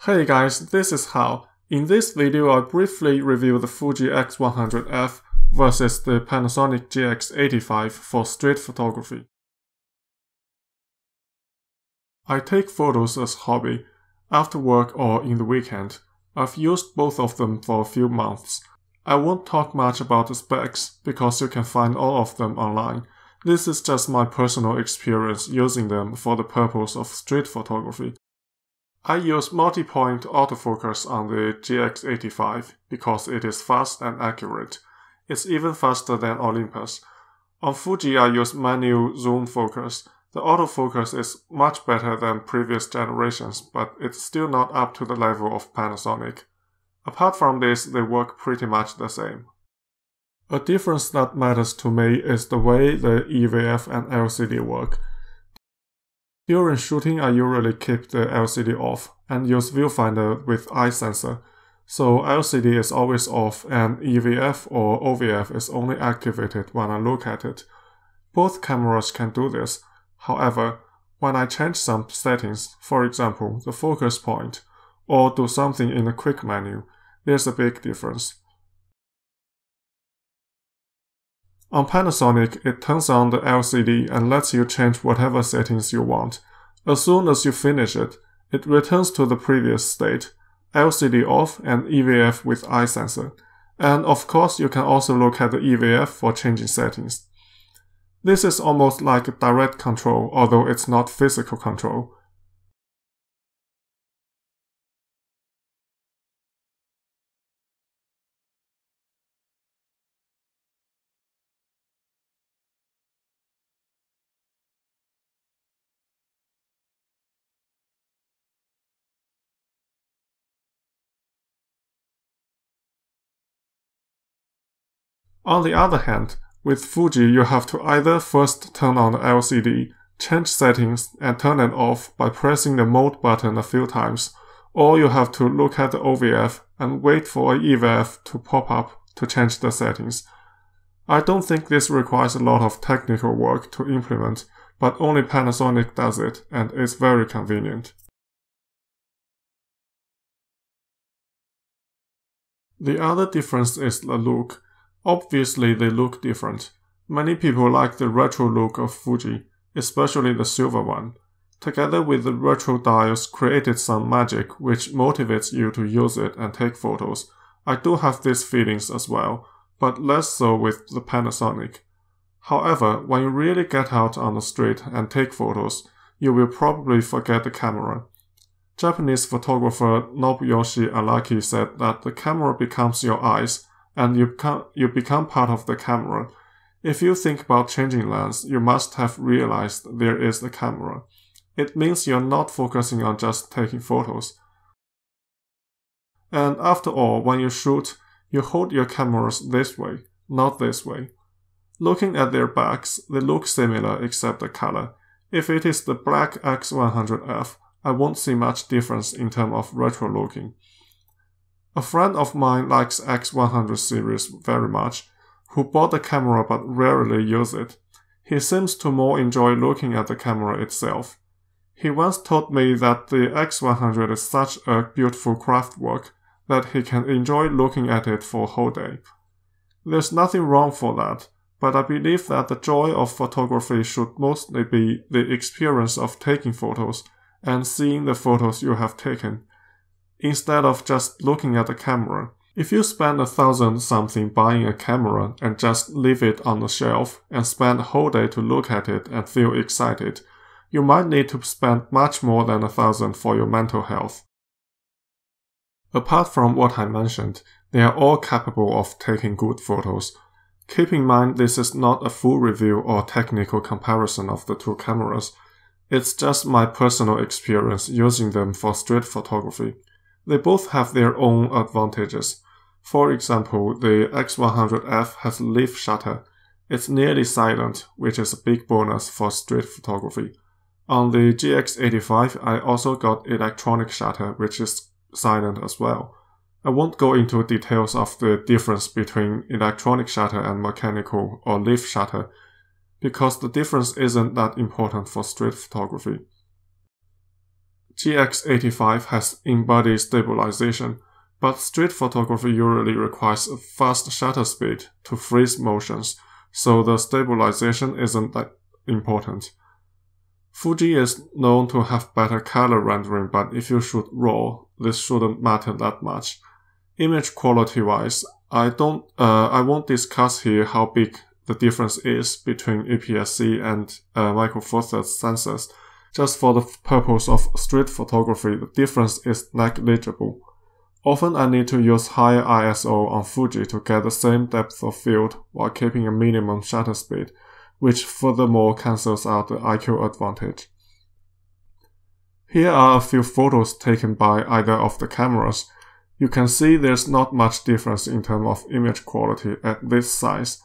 Hey guys, this is Hao. In this video I'll briefly review the Fuji X100F versus the Panasonic GX85 for street photography. I take photos as hobby, after work or in the weekend. I've used both of them for a few months. I won't talk much about the specs because you can find all of them online. This is just my personal experience using them for the purpose of street photography. I use multi-point autofocus on the GX85 because it is fast and accurate. It's even faster than Olympus. On Fuji I use manual zoom focus. The autofocus is much better than previous generations, but it's still not up to the level of Panasonic. Apart from this, they work pretty much the same. A difference that matters to me is the way the Evf and Lcd work. During shooting, I usually keep the LCD off and use viewfinder with eye sensor, so LCD is always off and EVF or OVF is only activated when I look at it. Both cameras can do this. However, when I change some settings, for example, the focus point, or do something in the quick menu, there's a big difference. On Panasonic, it turns on the LCD and lets you change whatever settings you want. As soon as you finish it, it returns to the previous state, LCD off and EVF with eye sensor. And of course, you can also look at the EVF for changing settings. This is almost like direct control, although it's not physical control. On the other hand, with Fuji you have to either first turn on the LCD, change settings and turn it off by pressing the mode button a few times, or you have to look at the OVF and wait for a EVF to pop up to change the settings. I don't think this requires a lot of technical work to implement, but only Panasonic does it and it's very convenient. The other difference is the look. Obviously they look different. Many people like the retro look of Fuji, especially the silver one. Together with the retro dials created some magic which motivates you to use it and take photos. I do have these feelings as well, but less so with the Panasonic. However, when you really get out on the street and take photos, you will probably forget the camera. Japanese photographer Nobuyoshi Araki said that the camera becomes your eyes, and you become part of the camera. If you think about changing lens, you must have realized there is the camera. It means you're not focusing on just taking photos. And after all, when you shoot, you hold your cameras this way, not this way. Looking at their backs, they look similar except the color. If it is the black X100F, I won't see much difference in terms of retro looking. A friend of mine likes X100 series very much, who bought the camera but rarely use it. He seems to more enjoy looking at the camera itself. He once told me that the X100 is such a beautiful craftwork that he can enjoy looking at it for a whole day. There's nothing wrong for that, but I believe that the joy of photography should mostly be the experience of taking photos and seeing the photos you have taken, instead of just looking at the camera. If you spend $1,000-something buying a camera and just leave it on the shelf and spend a whole day to look at it and feel excited, you might need to spend much more than $1,000 for your mental health. Apart from what I mentioned, they are all capable of taking good photos. Keep in mind this is not a full review or technical comparison of the two cameras. It's just my personal experience using them for street photography. They both have their own advantages. For example, the X100F has leaf shutter. It's nearly silent, which is a big bonus for street photography. On the GX85, I also got electronic shutter, which is silent as well. I won't go into details of the difference between electronic shutter and mechanical or leaf shutter, because the difference isn't that important for street photography. GX85 has in-body stabilization, but street photography usually requires a fast shutter speed to freeze motions, so the stabilization isn't that important. Fuji is known to have better color rendering, but if you shoot RAW, this shouldn't matter that much. Image quality-wise, I won't discuss here how big the difference is between APS-C and Micro Four Thirds sensors. Just for the purpose of street photography, the difference is negligible. Often I need to use higher ISO on Fuji to get the same depth of field while keeping a minimum shutter speed, which furthermore cancels out the IQ advantage. Here are a few photos taken by either of the cameras. You can see there's not much difference in terms of image quality at this size.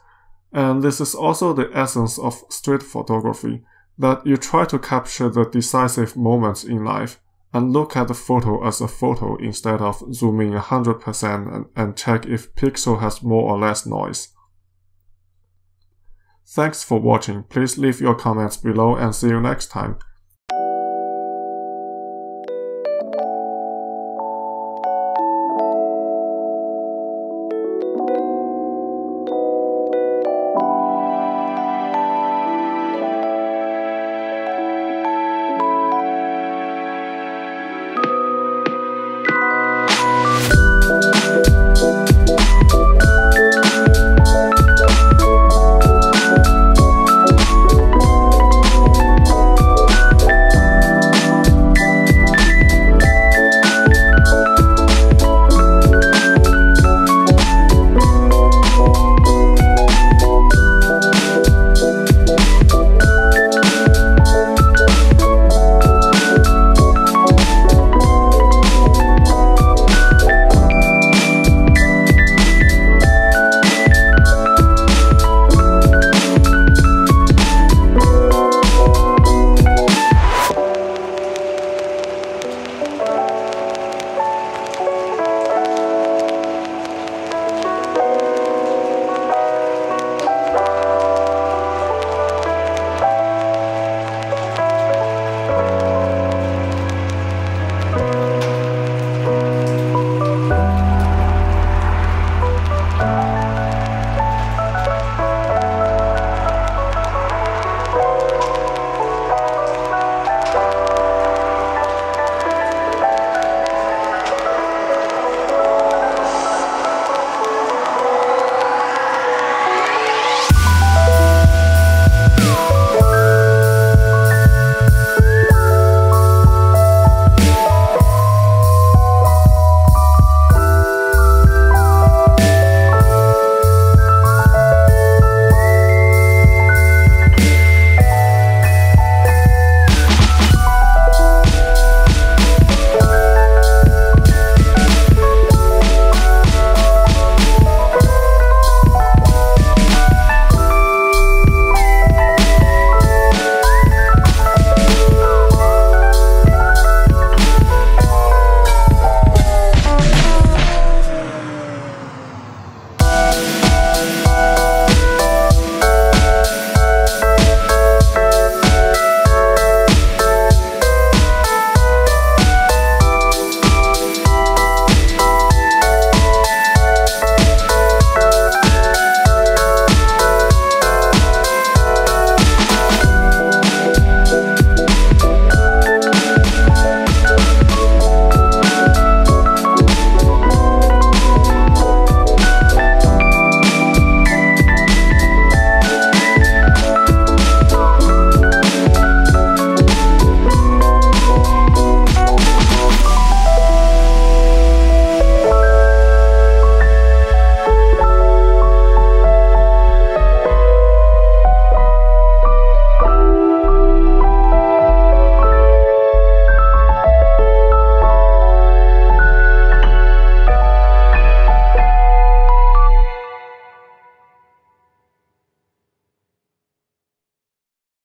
And this is also the essence of street photography, that you try to capture the decisive moments in life and look at the photo as a photo instead of zooming 100% and check if pixel has more or less noise. Thanks for watching. Please leave your comments below and see you next time.